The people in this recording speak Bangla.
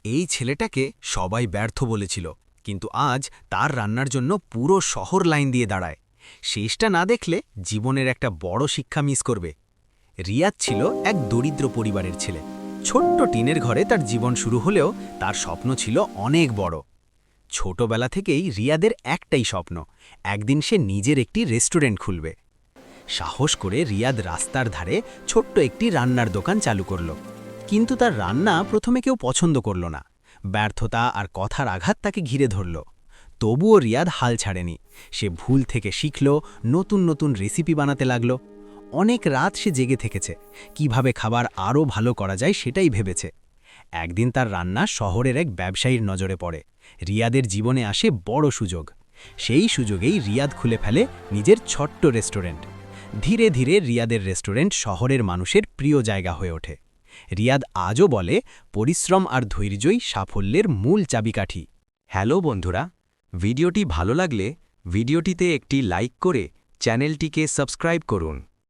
এই ছেলেটাকে সবাই ব্যর্থ বলেছিল, কিন্তু আজ তার রান্নার জন্য পুরো শহর লাইন দিয়ে দাঁড়ায়। শেষটা না দেখলে জীবনের একটা বড় শিক্ষা মিস করবে। রিয়াদ ছিল এক দরিদ্র পরিবারের ছেলে। ছোট্ট টিনের ঘরে তার জীবন শুরু হলেও তার স্বপ্ন ছিল অনেক বড়। ছোটবেলা থেকেই রিয়াদের একটাই স্বপ্ন, একদিন সে নিজের একটি রেস্টুরেন্ট খুলবে। সাহস করে রিয়াদ রাস্তার ধারে ছোট্ট একটি রান্নার দোকান চালু করল। কিন্তু তার রান্না প্রথমে কেউ পছন্দ করল না। ব্যর্থতা আর কথার আঘাত তাকে ঘিরে ধরল। তবুও রিয়াদ হাল ছাড়েনি। সে ভুল থেকে শিখল, নতুন নতুন রেসিপি বানাতে লাগল। অনেক রাত সে জেগে থেকেছে, কিভাবে খাবার আরও ভালো করা যায় সেটাই ভেবেছে। একদিন তার রান্না শহরের এক ব্যবসায়ীর নজরে পড়ে। রিয়াদের জীবনে আসে বড় সুযোগ। সেই সুযোগেই রিয়াদ খুলে ফেলে নিজের ছোট্ট রেস্টুরেন্ট। ধীরে ধীরে রিয়াদের রেস্টুরেন্ট শহরের মানুষের প্রিয় জায়গা হয়ে ওঠে। রিয়াদ আজও বলে, পরিশ্রম আর ধৈর্যই সাফল্যের মূল চাবিকাঠি। হ্যালো বন্ধুরা, ভিডিওটি ভালো লাগলে ভিডিওটিতে একটি লাইক করে চ্যানেলটিকে সাবস্ক্রাইব করুন।